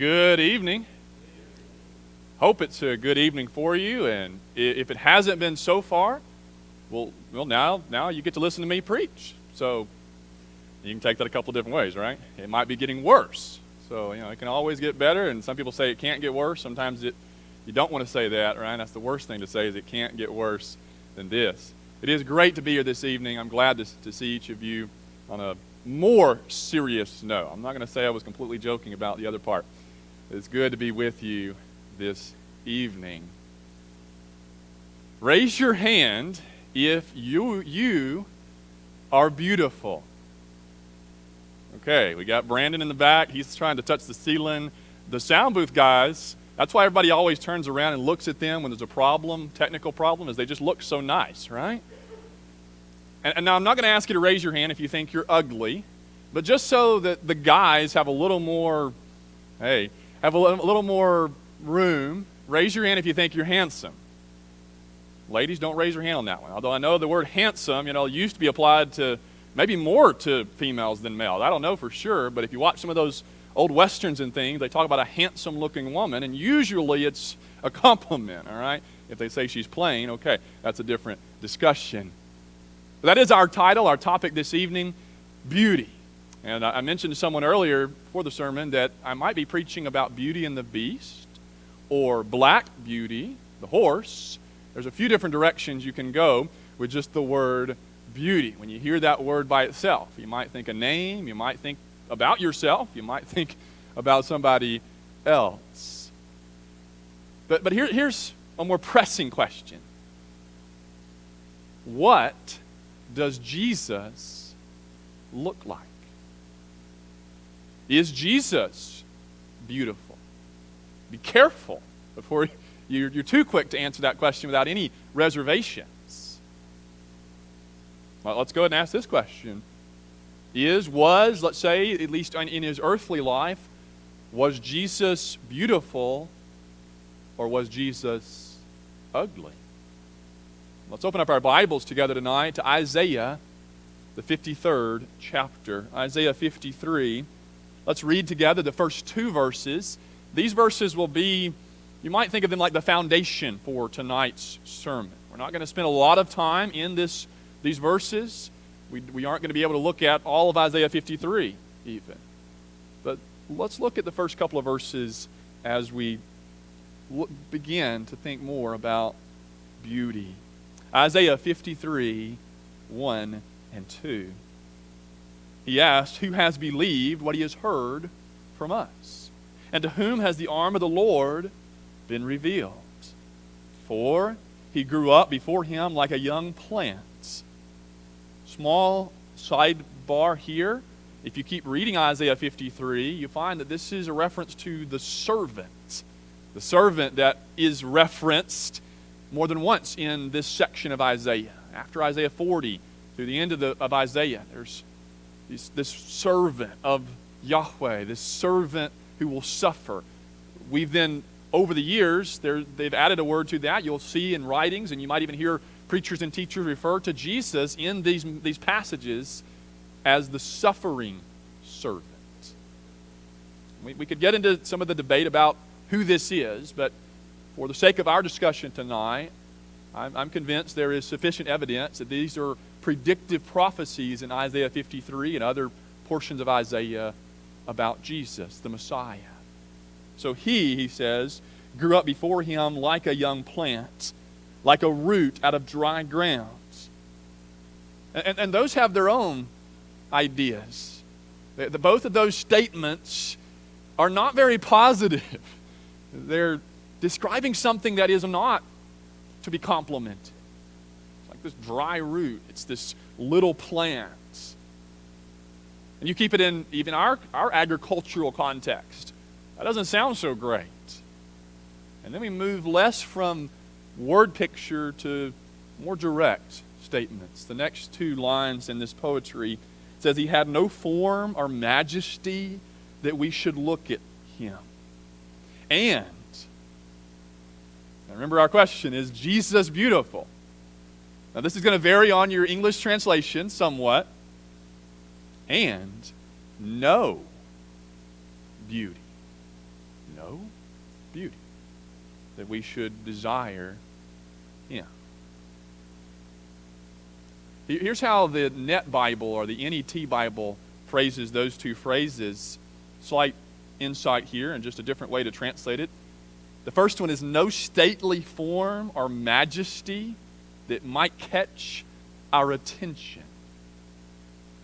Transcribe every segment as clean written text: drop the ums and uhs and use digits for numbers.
Good evening. Hope it's a good evening for you, and if it hasn't been so far, well, now you get to listen to me preach. So you can take that a couple different ways, right? It might be getting worse. So, it can always get better, and some people say it can't get worse. Sometimes you don't want to say that, right? That's the worst thing to say is it can't get worse than this. It is great to be here this evening. I'm glad to see each of you on a more serious note. I'm not going to say I was completely joking about the other part. It's good to be with you this evening. Raise your hand if you are beautiful. Okay, we got Brandon in the back. He's trying to touch the ceiling. The sound booth guys, that's why everybody always turns around and looks at them when there's a problem, technical problem, is they just look so nice, right? And now I'm not going to ask you to raise your hand if you think you're ugly, but just so that the guys have a little more, have a little more room, raise your hand if you think you're handsome. Ladies, don't raise your hand on that one. Although I know the word handsome, used to be applied to maybe more to females than males. I don't know for sure, but if you watch some of those old westerns and things, they talk about a handsome-looking woman, and usually it's a compliment, all right? If they say she's plain, okay, that's a different discussion. But that is our title, our topic this evening, beauty. And I mentioned to someone earlier before the sermon that I might be preaching about Beauty and the Beast or Black Beauty, the horse. There's a few different directions you can go with just the word beauty. When you hear that word by itself, you might think a name, you might think about yourself, you might think about somebody else. But here's a more pressing question. What does Jesus look like? Is Jesus beautiful? Be careful before you're too quick to answer that question without any reservations. Well, let's go ahead and ask this question. Let's say, at least in his earthly life, was Jesus beautiful or was Jesus ugly? Let's open up our Bibles together tonight to Isaiah, the 53rd chapter. Isaiah 53. Let's read together the first two verses. These verses will be, you might think of them like the foundation for tonight's sermon. We're not going to spend a lot of time in these verses. We aren't going to be able to look at all of Isaiah 53 even. But let's look at the first couple of verses as we begin to think more about beauty. Isaiah 53, 1 and 2. He asked, "Who has believed what he has heard from us? And to whom has the arm of the Lord been revealed? For he grew up before him like a young plant." Small sidebar here. If you keep reading Isaiah 53, you find that this is a reference to the servant. The servant that is referenced more than once in this section of Isaiah. After Isaiah 40, through the end of Isaiah, there's this servant of Yahweh, this servant who will suffer. We've then, over the years, they've added a word to that. You'll see in writings, and you might even hear preachers and teachers refer to Jesus in these passages as the suffering servant. We could get into some of the debate about who this is, but for the sake of our discussion tonight, I'm convinced there is sufficient evidence that these are predictive prophecies in Isaiah 53 and other portions of Isaiah about Jesus, the Messiah. So he says, grew up before him like a young plant, like a root out of dry ground. And those have their own ideas. Both of those statements are not very positive. They're describing something that is not to be complimented. It's like this dry root. It's this little plant. And you keep it in even our agricultural context. That doesn't sound so great. And then we move less from word picture to more direct statements. The next two lines in this poetry says, he had no form or majesty that we should look at him. And remember our question, is Jesus beautiful? Now this is going to vary on your English translation somewhat. And no beauty. follow beauty, that we should desire Him. Here's how the Net Bible or the NET Bible phrases those two phrases. Slight insight here and just a different way to translate it. The first one is no stately form or majesty that might catch our attention.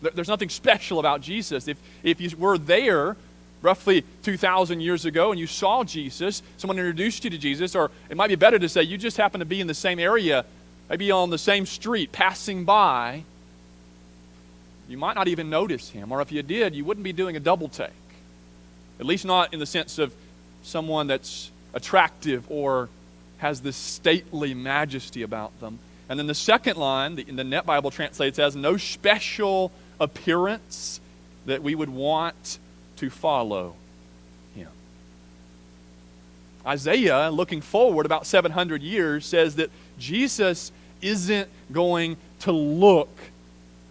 There's nothing special about Jesus. If you were there roughly 2,000 years ago and you saw Jesus, someone introduced you to Jesus, or it might be better to say you just happen to be in the same area, maybe on the same street, passing by, you might not even notice him. Or if you did, you wouldn't be doing a double take. At least not in the sense of someone that's attractive or has this stately majesty about them. And then the second line, in the Net Bible translates as no special appearance that we would want to follow him. Isaiah, looking forward about 700 years, says that Jesus isn't going to look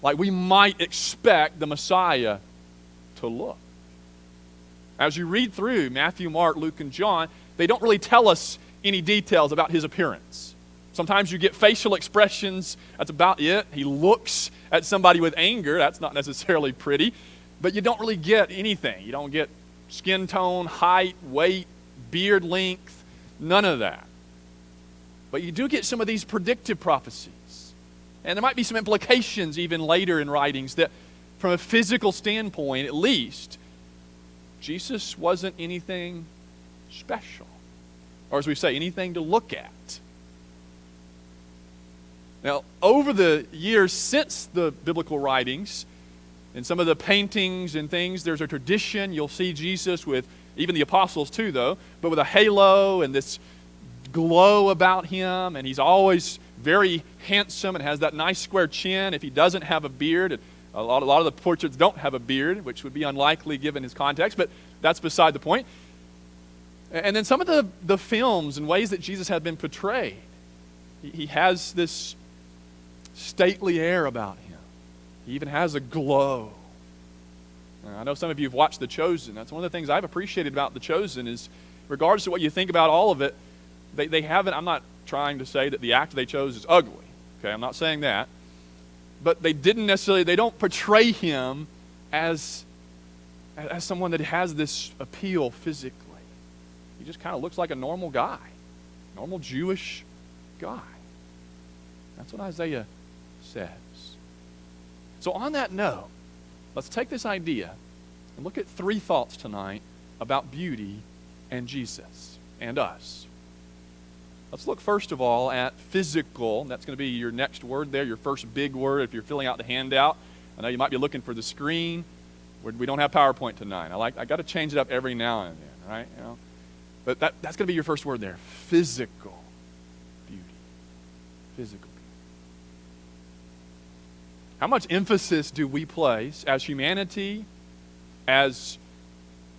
like we might expect the Messiah to look. As you read through Matthew, Mark, Luke, and John, they don't really tell us any details about his appearance. Sometimes you get facial expressions, that's about it. He looks at somebody with anger, that's not necessarily pretty, but you don't really get anything. You don't get skin tone, height, weight, beard length, none of that. But you do get some of these predictive prophecies. And there might be some implications even later in writings that from a physical standpoint, at least, Jesus wasn't anything special. Or as we say, anything to look at. Now, over the years since the biblical writings, in some of the paintings and things, there's a tradition. You'll see Jesus with, even the apostles too, though, but with a halo and this glow about him, and he's always very handsome and has that nice square chin if he doesn't have a beard. And a lot of the portraits don't have a beard, which would be unlikely given his context, but that's beside the point. And then some of the films and ways that Jesus had been portrayed, he has this stately air about him. He even has a glow. I know some of you have watched The Chosen. That's one of the things I've appreciated about The Chosen is, regardless of what you think about all of it, they haven't, I'm not trying to say that the actor they chose is ugly. Okay, I'm not saying that. But they don't portray him as someone that has this appeal physically. He just kind of looks like a normal guy, normal Jewish guy. That's what Isaiah says. So on that note, let's take this idea and look at three thoughts tonight about beauty and Jesus and us. Let's look first of all at physical. That's going to be your next word there, your first big word if you're filling out the handout. I know you might be looking for the screen. We don't have PowerPoint tonight. I got to change it up every now and then, right? You know? But that's going to be your first word there, physical beauty. Physical beauty. How much emphasis do we place as humanity, as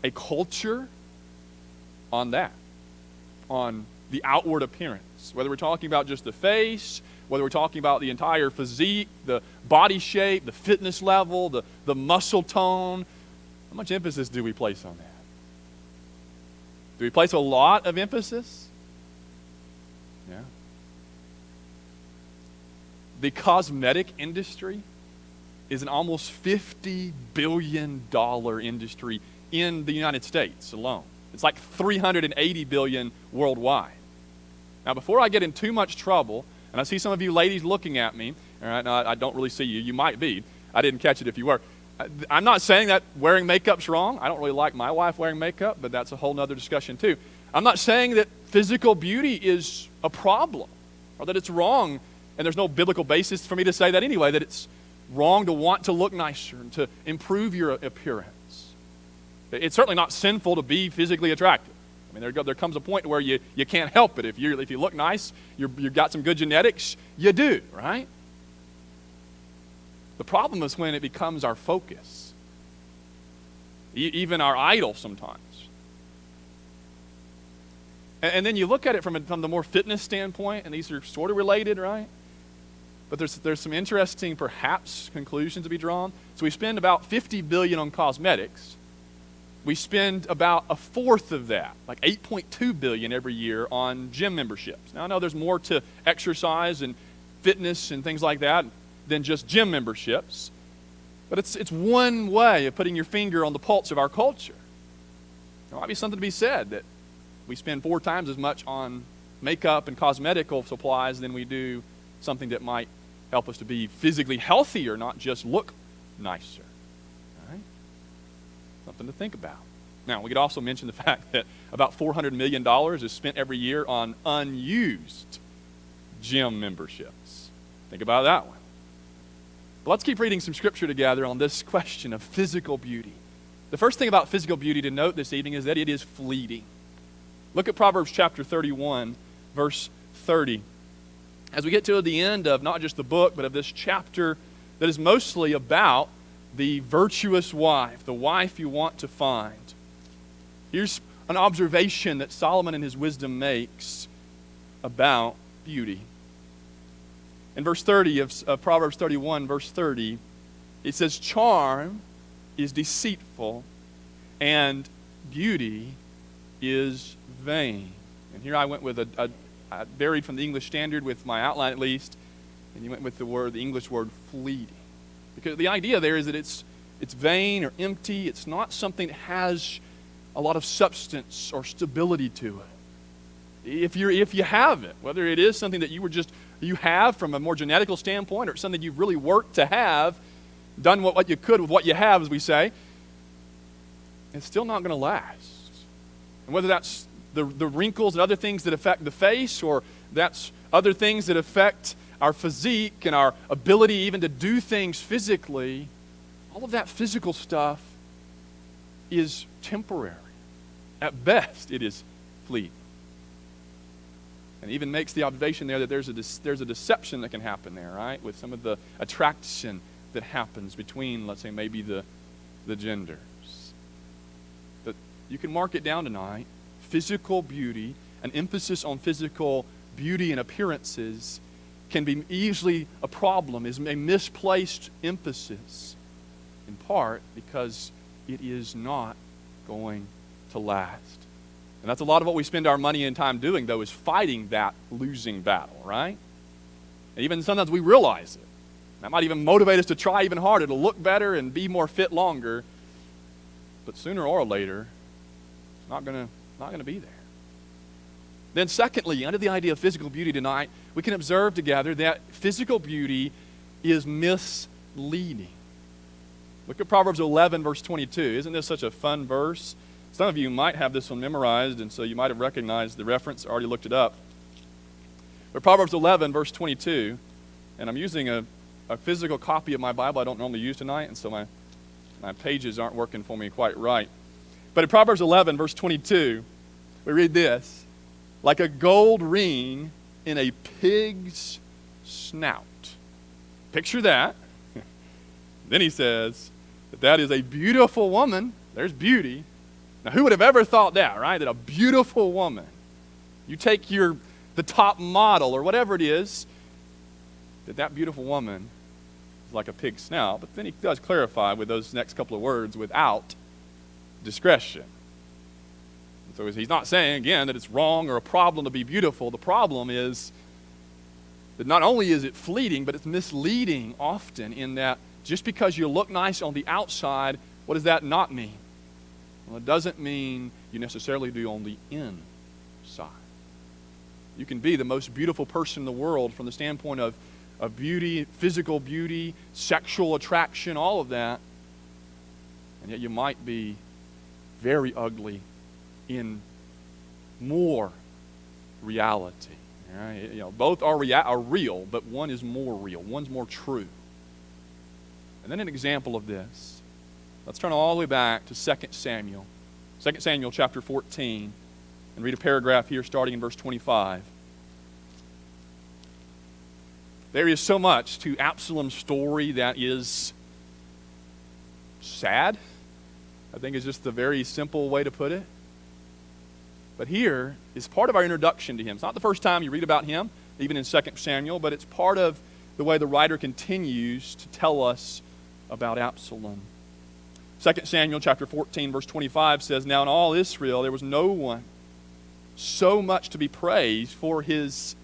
a culture, on that? On the outward appearance? Whether we're talking about just the face, whether we're talking about the entire physique, the body shape, the fitness level, the muscle tone. How much emphasis do we place on that? Do we place a lot of emphasis? Yeah. The cosmetic industry is an almost $50 billion industry in the United States alone. It's like $380 billion worldwide. Now, before I get in too much trouble, and I see some of you ladies looking at me, all right, now I don't really see you. You might be. I didn't catch it if you were. I'm not saying that wearing makeup's wrong. I don't really like my wife wearing makeup, but that's a whole nother discussion too. I'm not saying that physical beauty is a problem or that it's wrong, and there's no biblical basis for me to say that anyway, that it's wrong to want to look nicer and to improve your appearance. It's certainly not sinful to be physically attractive. I mean, there comes a point where you can't help it. If you look nice, you've got some good genetics, you do, right? The problem is when it becomes our focus, even our idol sometimes. And then you look at it from the more fitness standpoint, and these are sort of related, right? But there's some interesting, perhaps, conclusions to be drawn. So we spend about $50 billion on cosmetics. we spend about a fourth of that, like $8.2 billion every year on gym memberships. Now, I know there's more to exercise and fitness and things like that than just gym memberships, but it's one way of putting your finger on the pulse of our culture. There might be something to be said that we spend 4 times as much on makeup and cosmetical supplies than we do something that might help us to be physically healthier, not just look nicer. Right? Something to think about. Now, we could also mention the fact that about $400 million is spent every year on unused gym memberships. Think about that one. But let's keep reading some scripture together on this question of physical beauty. The first thing about physical beauty to note this evening is that it is fleeting. Look at Proverbs chapter 31, verse 30. As we get to the end of not just the book, but of this chapter that is mostly about the virtuous wife, the wife you want to find. Here's an observation that Solomon in his wisdom makes about beauty. In verse 30 of Proverbs 31, verse 30, it says, "Charm is deceitful, and beauty is vain." And here I went with I varied from the English Standard with my outline at least, and you went with the English word fleeting. Because the idea there is that it's vain or empty. It's not something that has a lot of substance or stability to it. If you have it, whether it is something that you have from a more genetical standpoint, or it's something you've really worked to have, done what you could with what you have, as we say, it's still not going to last. And whether that's the wrinkles and other things that affect the face, or that's other things that affect our physique and our ability even to do things physically, all of that physical stuff is temporary. At best, it is fleeting. And even makes the observation there that there's a deception that can happen there, right? With some of the attraction that happens between, let's say, maybe the genders. But you can mark it down tonight. Physical beauty, an emphasis on physical beauty and appearances can be easily a problem, is a misplaced emphasis, in part because it is not going to last. And that's a lot of what we spend our money and time doing, though, is fighting that losing battle, right? And even sometimes we realize it. That might even motivate us to try even harder, to look better and be more fit longer. But sooner or later, it's not going to be there. Then secondly, under the idea of physical beauty tonight, we can observe together that physical beauty is misleading. Look at Proverbs 11, verse 22. Isn't this such a fun verse? Some of you might have this one memorized, and so you might have recognized the reference, already looked it up. But Proverbs 11, verse 22, and I'm using a physical copy of my Bible I don't normally use tonight, and so my pages aren't working for me quite right. But in Proverbs 11, verse 22, we read this: "Like a gold ring in a pig's snout." Picture that. Then he says that is a beautiful woman. There's beauty. Now, who would have ever thought that, right? That a beautiful woman, you take the top model or whatever it is, that beautiful woman is like a pig's snout. But then he does clarify with those next couple of words, without discretion. So he's not saying, again, that it's wrong or a problem to be beautiful. The problem is that not only is it fleeting, but it's misleading often, in that just because you look nice on the outside, what does that not mean? Well, it doesn't mean you necessarily do on the inside. You can be the most beautiful person in the world from the standpoint of beauty, physical beauty, sexual attraction, all of that, and yet you might be very ugly in more reality. Right? You know, both are real, but one is more real. One's more true. And then an example of this. Let's turn all the way back to 2 Samuel. 2 Samuel chapter 14, and read a paragraph here starting in verse 25. There is so much to Absalom's story that is sad, I think is just the very simple way to put it. But here is part of our introduction to him. It's not the first time you read about him, even in 2 Samuel, but it's part of the way the writer continues to tell us about Absalom. 2 Samuel chapter 14, verse 25 says, "Now in all Israel there was no one so much to be praised for his,"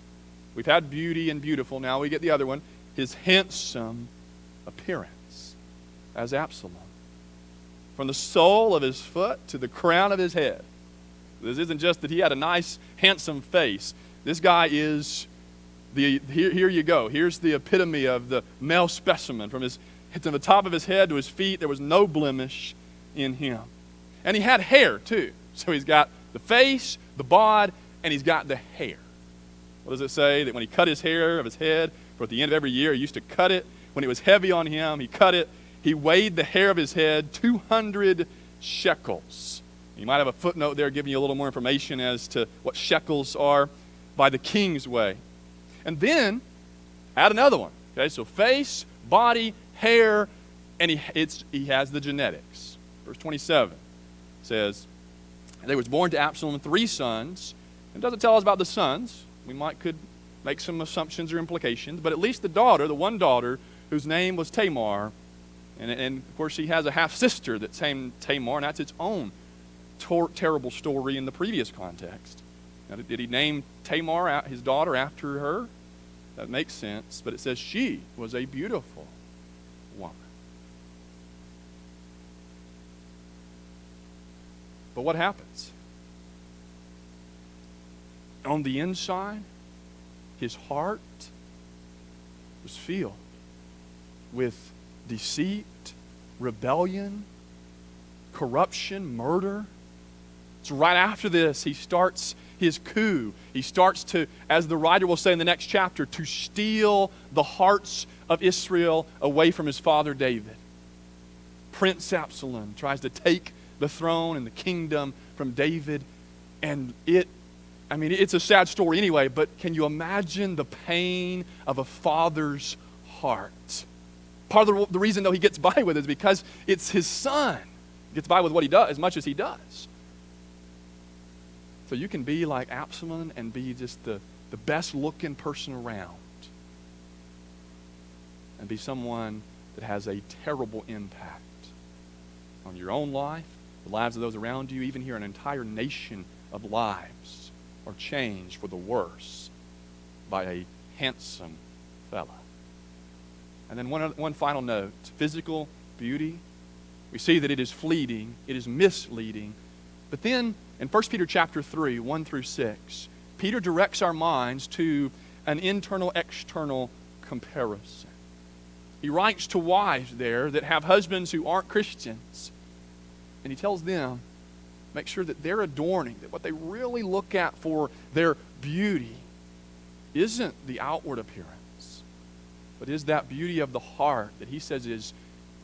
we've had beauty and beautiful, now we get the other one, "his handsome appearance as Absalom. From the sole of his foot to the crown of his head." This isn't just that he had a nice, handsome face. This guy is here you go. Here's the epitome of the male specimen. From the top of his head to his feet, there was no blemish in him. And he had hair, too. So he's got the face, the bod, and he's got the hair. What does it say? That when he cut his hair of his head, for at the end of every year, he used to cut it. When it was heavy on him, he cut it. He weighed the hair of his head 200 shekels. You might have a footnote there giving you a little more information as to what shekels are by the king's way. And then, add another one. Okay, so face, body, hair, and he has the genetics. Verse 27 says, "And there was born to Absalom 3 sons." It doesn't tell us about the sons. We could make some assumptions or implications, but at least the one daughter, whose name was Tamar, and of course he has a half-sister that's named Tamar, and that's its own terrible story in the previous context. Now, did he name Tamar, his daughter, after her? That makes sense, but it says she was a beautiful woman. But what happens? On the inside, his heart was filled with deceit, rebellion, corruption, murder. So right after this, he starts his coup. He starts to, as the writer will say in the next chapter, to steal the hearts of Israel away from his father David. Prince Absalom tries to take the throne and the kingdom from David, and it's a sad story anyway, but can you imagine the pain of a father's heart? Part of the reason, though, he gets by with it is because it's his son. He gets by with what he does, as much as he does. So you can be like Absalom and be just the best-looking person around and be someone that has a terrible impact on your own life, the lives of those around you, even here an entire nation of lives are changed for the worse by a handsome fella. And then one final note. Physical beauty, we see that it is fleeting, it is misleading. But then in 1 Peter chapter 3, 1 through 6, Peter directs our minds to an internal-external comparison. He writes to wives there that have husbands who aren't Christians, and he tells them, make sure that they're adorning, that what they really look at for their beauty isn't the outward appearance, but is that beauty of the heart that he says is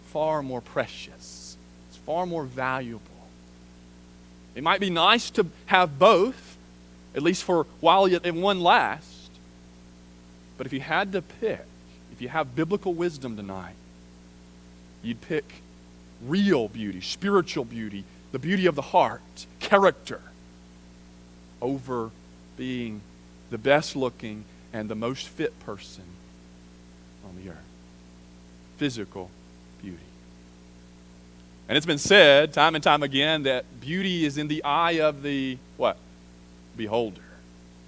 far more precious. It's far more valuable. It might be nice to have both, at least for while one lasts, but if you had to pick, if you have biblical wisdom tonight, you'd pick real beauty, spiritual beauty, the beauty of the heart, character, over being the best looking and the most fit person on the earth. Physical beauty. And it's been said time and time again that beauty is in the eye of the, what? Beholder.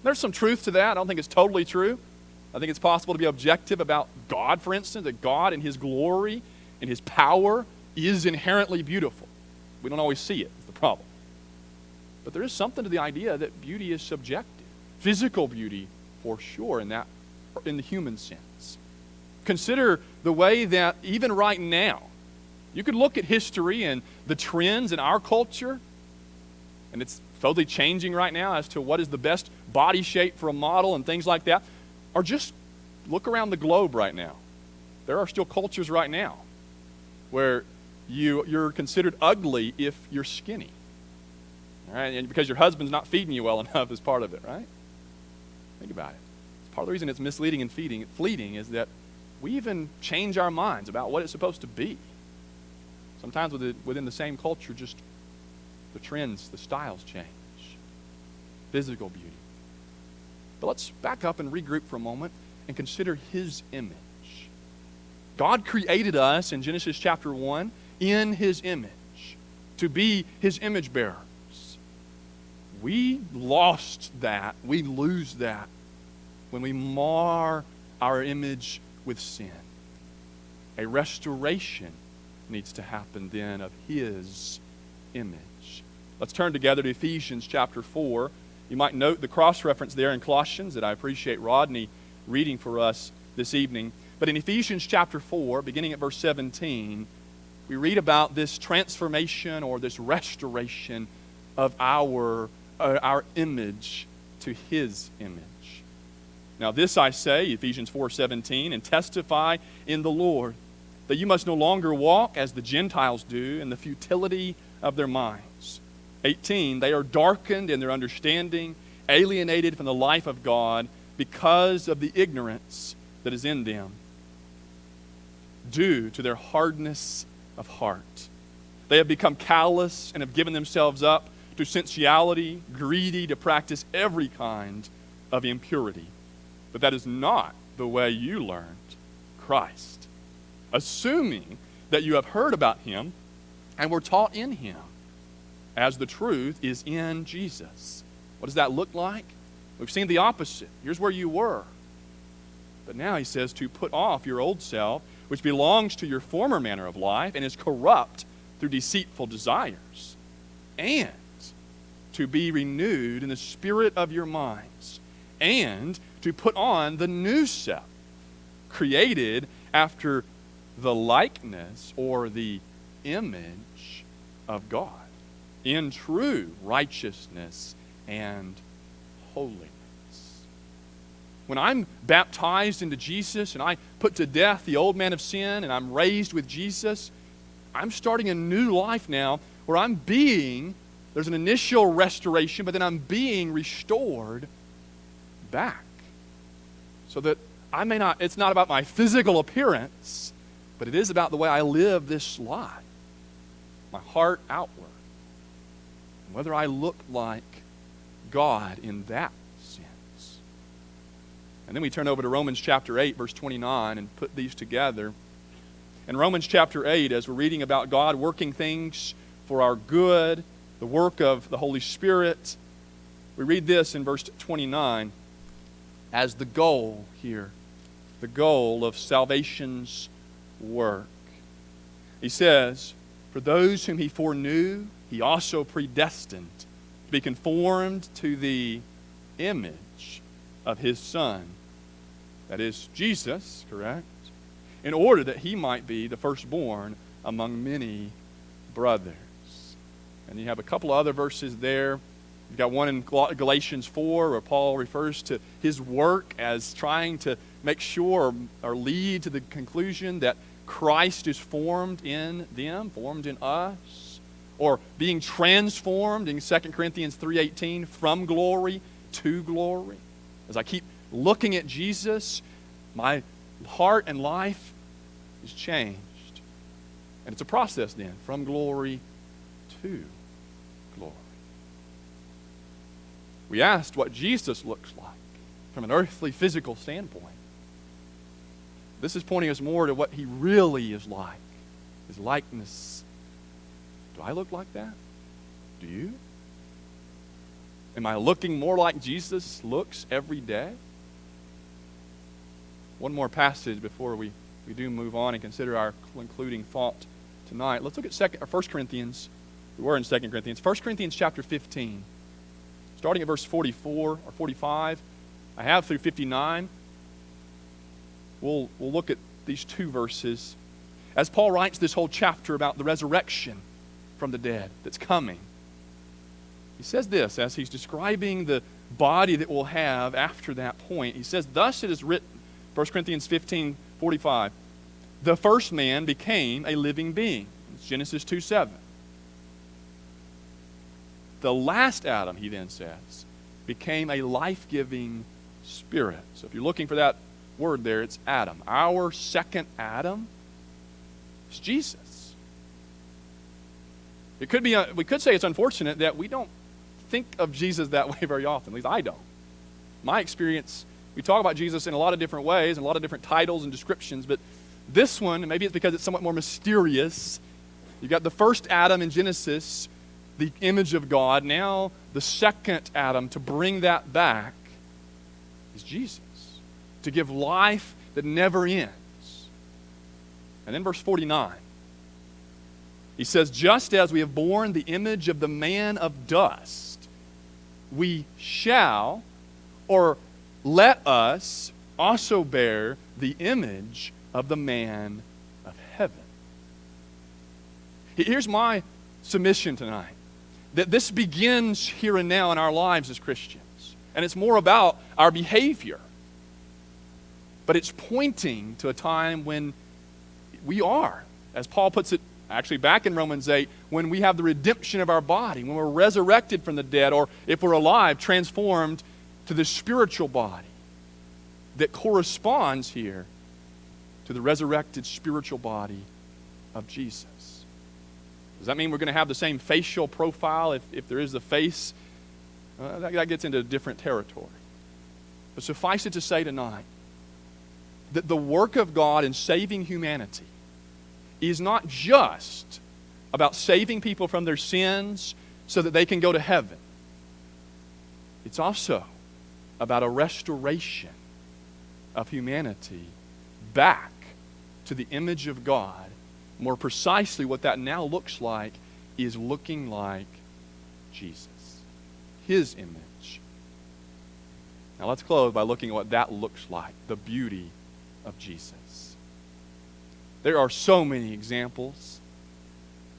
There's some truth to that. I don't think it's totally true. I think it's possible to be objective about God, for instance, that God in his glory and his power is inherently beautiful. We don't always see it, is the problem. But there is something to the idea that beauty is subjective. Physical beauty, for sure, in the human sense. Consider the way that even right now, you could look at history and the trends in our culture, and it's totally changing right now as to what is the best body shape for a model and things like that. Or just look around the globe right now. There are still cultures right now where you're considered ugly if you're skinny. All right? And because your husband's not feeding you well enough is part of it, right? Think about it. Part of the reason it's misleading and fleeting is that we even change our minds about what it's supposed to be. Sometimes within the same culture, just the trends, the styles change. Physical beauty. But let's back up and regroup for a moment and consider his image. God created us in Genesis chapter 1 in His image, to be His image bearers. We lost that. We lose that when we mar our image with sin. A restoration needs to happen then of His image. Let's turn together to Ephesians chapter 4. You might note the cross-reference there in Colossians that I appreciate Rodney reading for us this evening. But in Ephesians chapter 4, beginning at verse 17, we read about this transformation or this restoration of our image to His image. Now this I say, Ephesians 4:17, and testify in the Lord that you must no longer walk as the Gentiles do in the futility of their minds. 18, they are darkened in their understanding, alienated from the life of God because of the ignorance that is in them, due to their hardness of heart. They have become callous and have given themselves up to sensuality, greedy to practice every kind of impurity. But that is not the way you learned Christ, assuming that you have heard about Him and were taught in Him, as the truth is in Jesus. What does that look like? We've seen the opposite. Here's where you were. But now He says to put off your old self, which belongs to your former manner of life and is corrupt through deceitful desires, and to be renewed in the spirit of your minds, and to put on the new self, created after the likeness or the image of God, in true righteousness and holiness. When I'm baptized into Jesus and I put to death the old man of sin and I'm raised with Jesus, I'm starting a new life now where there's an initial restoration, but then I'm being restored back. So that it's not about my physical appearance, but it is about the way I live this life. My heart outward. Whether I look like God in that sense. And then we turn over to Romans chapter 8, verse 29, and put these together. In Romans chapter 8, as we're reading about God working things for our good, the work of the Holy Spirit, we read this in verse 29 as the goal here, the goal of salvation's work. He says, for those whom He foreknew, He also predestined to be conformed to the image of His Son. That is Jesus, correct? In order that He might be the firstborn among many brothers. And you have a couple of other verses there. You've got one in Galatians 4 where Paul refers to his work as trying to make sure or lead to the conclusion that Christ is formed in them, formed in us, or being transformed in 2 Corinthians 3:18 from glory to glory. As I keep looking at Jesus, my heart and life is changed. And it's a process then, from glory to glory. We asked what Jesus looks like from an earthly, physical standpoint. This is pointing us more to what He really is like, His likeness. Do I look like that? Do you? Am I looking more like Jesus looks every day? One more passage before we do move on and consider our concluding thought tonight. Let's look at 1 Corinthians. We were in 2 Corinthians. 1 Corinthians chapter 15. Starting at verse 44 or 45. I have through 59. We'll look at these two verses. As Paul writes this whole chapter about the resurrection from the dead that's coming. He says this as he's describing the body that we'll have after that point. He says, thus it is written, 1 Corinthians 15:45, the first man became a living being. It's Genesis 2:7. The last Adam, he then says, became a life-giving spirit. So if you're looking for that word there, it's Adam. Our second Adam is Jesus. We could say it's unfortunate that we don't think of Jesus that way very often. At least I don't. My experience, we talk about Jesus in a lot of different ways, and a lot of different titles and descriptions, but this one, maybe it's because it's somewhat more mysterious, You got the first Adam in Genesis, the image of God. Now the second Adam to bring that back is Jesus, to give life that never ends. And then verse 49, he says, just as we have borne the image of the man of dust, we shall, or let us also bear the image of the man of heaven. Here's my submission tonight, that this begins here and now in our lives as Christians. And it's more about our behavior. But it's pointing to a time when we are, as Paul puts it actually back in Romans 8, when we have the redemption of our body, when we're resurrected from the dead, or if we're alive, transformed to the spiritual body that corresponds here to the resurrected spiritual body of Jesus. Does that mean we're going to have the same facial profile if there is the face? That gets into different territory. But suffice it to say tonight that the work of God in saving humanity is not just about saving people from their sins so that they can go to heaven. It's also about a restoration of humanity back to the image of God. More precisely, what that now looks like is looking like Jesus, His image. Now let's close by looking at what that looks like, the beauty of Jesus. There are so many examples.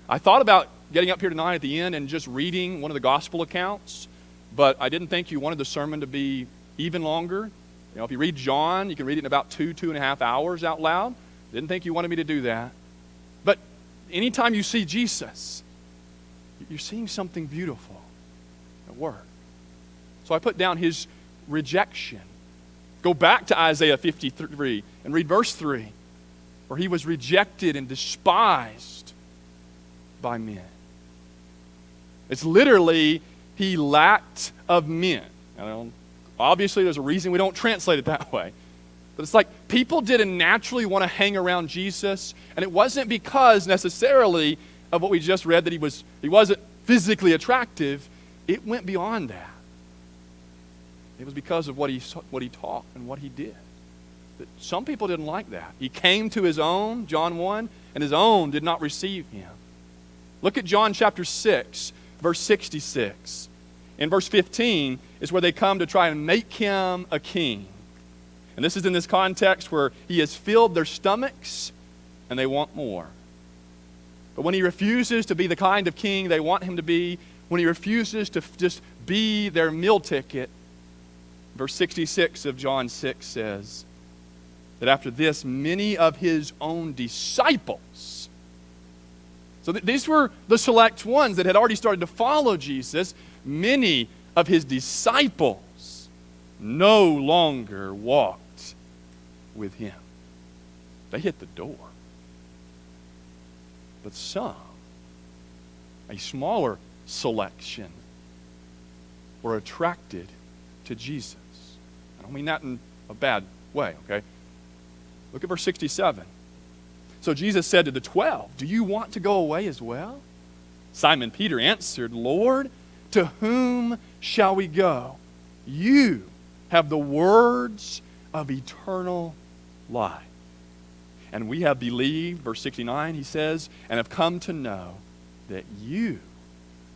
I thought about getting up here tonight at the end and just reading one of the gospel accounts, but I didn't think you wanted the sermon to be even longer. You know, if you read John, you can read it in about 2.5 hours out loud. Didn't think you wanted me to do that. But anytime you see Jesus, you're seeing something beautiful at work. So I put down His rejection. Go back to Isaiah 53 and read verse 3, where He was rejected and despised by men. It's literally, He lacked of men. Obviously, there's a reason we don't translate it that way. But it's like people didn't naturally want to hang around Jesus, and it wasn't because necessarily of what we just read that he wasn't physically attractive. It went beyond that. It was because of what he taught and what He did. That some people didn't like that. He came to His own, John 1, and His own did not receive Him. Look at John chapter 6, verse 66. In verse 15 is where they come to try and make Him a king. And this is in this context where He has filled their stomachs and they want more. But when He refuses to be the kind of king they want Him to be, when He refuses to just be their meal ticket, verse 66 of John 6 says that after this, many of His own disciples, so these were the select ones that had already started to follow Jesus, many of His disciples no longer walked with Him. They hit the door. But some, a smaller selection, were attracted to Jesus. I don't mean that in a bad way, okay? Look at verse 67. So Jesus said to the 12, "Do you want to go away as well?" Simon Peter answered, "Lord, to whom shall we go? You have the words of eternal life. And we have believed," verse 69, he says, "and have come to know that you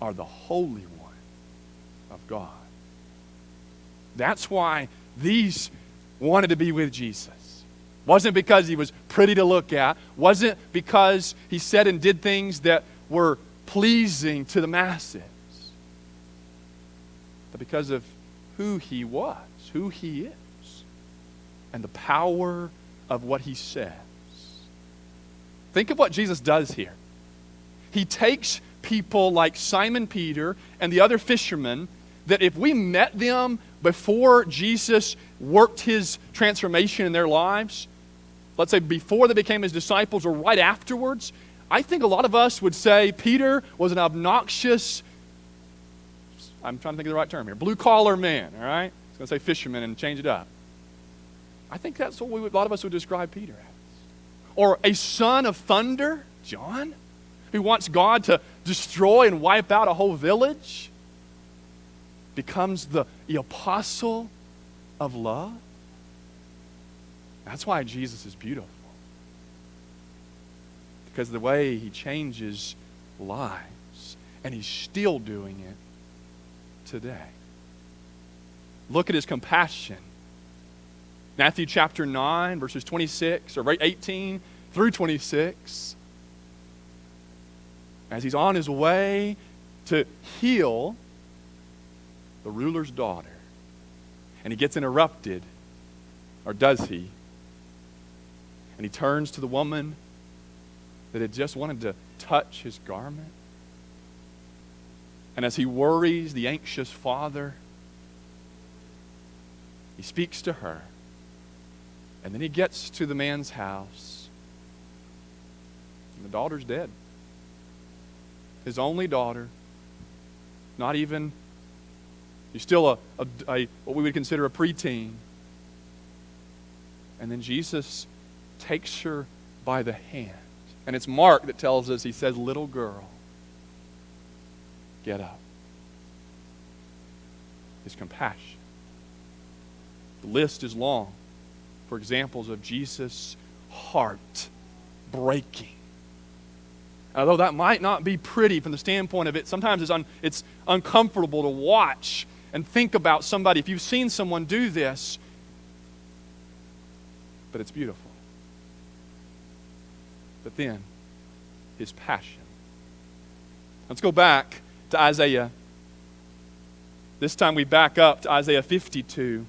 are the Holy One of God." That's why these wanted to be with Jesus. Wasn't because He was pretty to look at. Wasn't because He said and did things that were pleasing to the masses. But because of who He was, who He is, and the power of what He says. Think of what Jesus does here. He takes people like Simon Peter and the other fishermen that if we met them before Jesus worked His transformation in their lives, let's say before they became His disciples or right afterwards, I think a lot of us would say Peter was an obnoxious, I'm trying to think of the right term here, blue-collar man, all right? I was going to say fisherman and change it up. I think that's what a lot of us would describe Peter as. Or a son of thunder, John, who wants God to destroy and wipe out a whole village, becomes the apostle of love. That's why Jesus is beautiful. Because of the way he changes lives. And he's still doing it today. Look at his compassion. Matthew chapter 9, verses 26, or 18 through 26. As he's on his way to heal the ruler's daughter. And he gets interrupted. Or does he? And he turns to the woman that had just wanted to touch his garment. And as he worries the anxious father, he speaks to her. And then he gets to the man's house. And the daughter's dead. His only daughter. Not even, she's still a what we would consider a preteen. And then Jesus takes her by the hand. And it's Mark that tells us, he says, little girl, get up. His compassion. The list is long for examples of Jesus' heart breaking. Although that might not be pretty from the standpoint of it, sometimes it's uncomfortable to watch and think about somebody. If you've seen someone do this, but it's beautiful. But then, his passion. Let's go back to Isaiah. This time we back up to Isaiah 52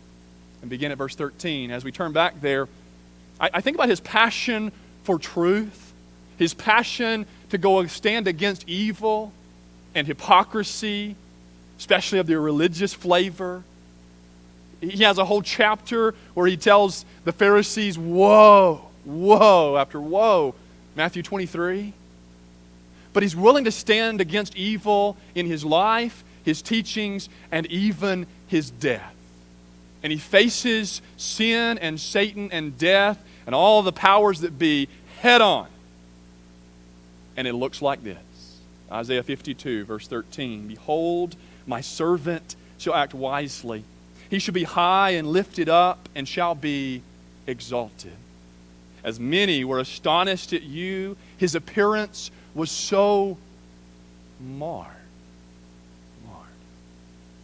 and begin at verse 13. As we turn back there, I think about his passion for truth, his passion to go stand against evil and hypocrisy, especially of the religious flavor. He has a whole chapter where he tells the Pharisees, woe, woe after woe. Matthew 23. But he's willing to stand against evil in his life, his teachings, and even his death. And he faces sin and Satan and death and all the powers that be head on. And it looks like this. Isaiah 52, verse 13. Behold, my servant shall act wisely. He shall be high and lifted up and shall be exalted. As many were astonished at you, his appearance was so marred,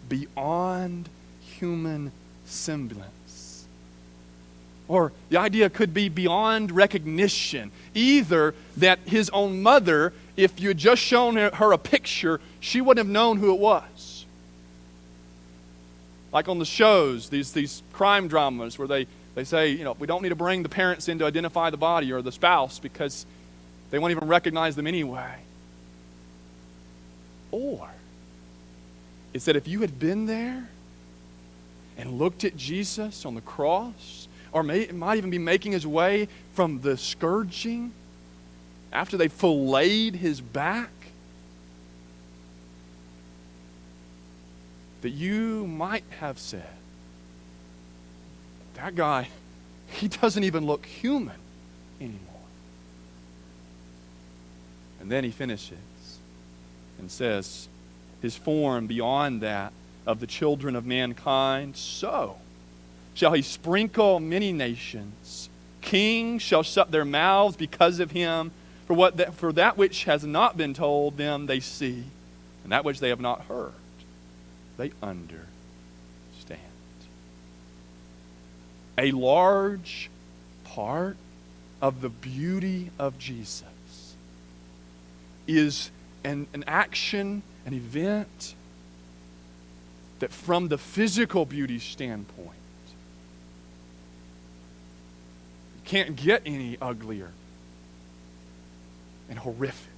beyond human semblance. Or the idea could be beyond recognition. Either that his own mother, if you had just shown her a picture, she wouldn't have known who it was. Like on the shows, these crime dramas where they say, we don't need to bring the parents in to identify the body or the spouse because they won't even recognize them anyway. Or it's that if you had been there and looked at Jesus on the cross, or it might even be making his way from the scourging after they filleted his back, that you might have said, that guy, he doesn't even look human anymore. And then he finishes and says, his form beyond that of the children of mankind, so shall he sprinkle many nations. Kings shall shut their mouths because of him, for that which has not been told them they see, and that which they have not heard they understand. A large part of the beauty of Jesus is an action, an event that from the physical beauty standpoint, you can't get any uglier and horrific.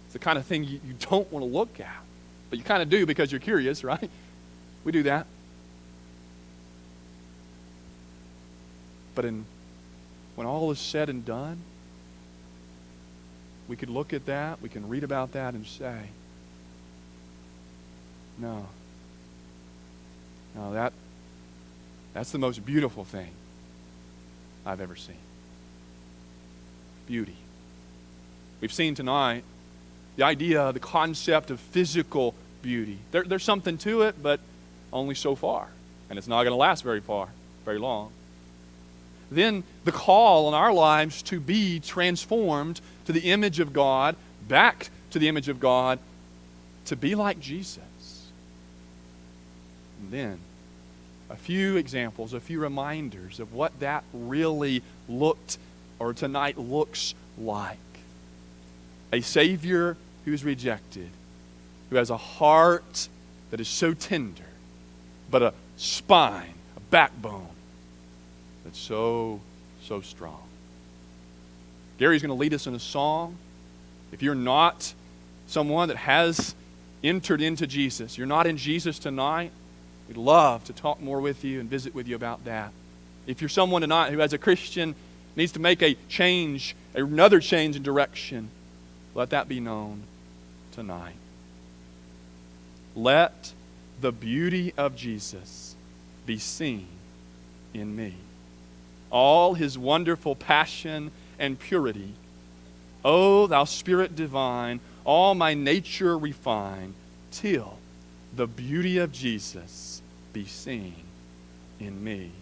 It's the kind of thing you don't want to look at, but you kind of do because you're curious, right? We do that. But when all is said and done, we could look at that, we can read about that and say, no, that's the most beautiful thing I've ever seen. Beauty We've seen tonight the idea, the concept of physical beauty. There's something to it, but only so far. And it's not going to last very long. Then the call on our lives to be transformed to the image of God, back to the image of God, to be like Jesus. And then a few examples, a few reminders of what that really looked or tonight looks like. A Savior who is rejected, who has a heart that is so tender, but a spine, a backbone that's so strong. Gary's going to lead us in a song. If you're not someone that has entered into Jesus, you're not in Jesus tonight, we'd love to talk more with you and visit with you about that. If you're someone tonight who, as a Christian, needs to make a change, another change in direction, let that be known tonight. Let the beauty of Jesus be seen in me. All his wonderful passion and purity. O thou Spirit divine, all my nature refine, till the beauty of Jesus be seen in me.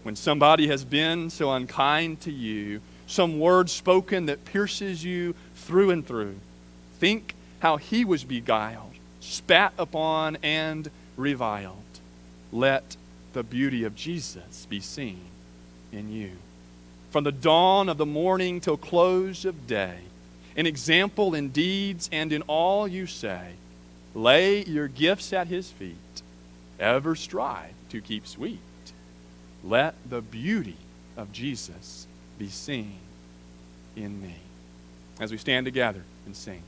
When somebody has been so unkind to you, some word spoken that pierces you through and through, think how he was beguiled, spat upon, and reviled. Let the beauty of Jesus be seen in you. From the dawn of the morning till close of day, an example in deeds and in all you say, lay your gifts at his feet, ever strive to keep sweet. Let the beauty of Jesus be seen in me. As we stand together and sing.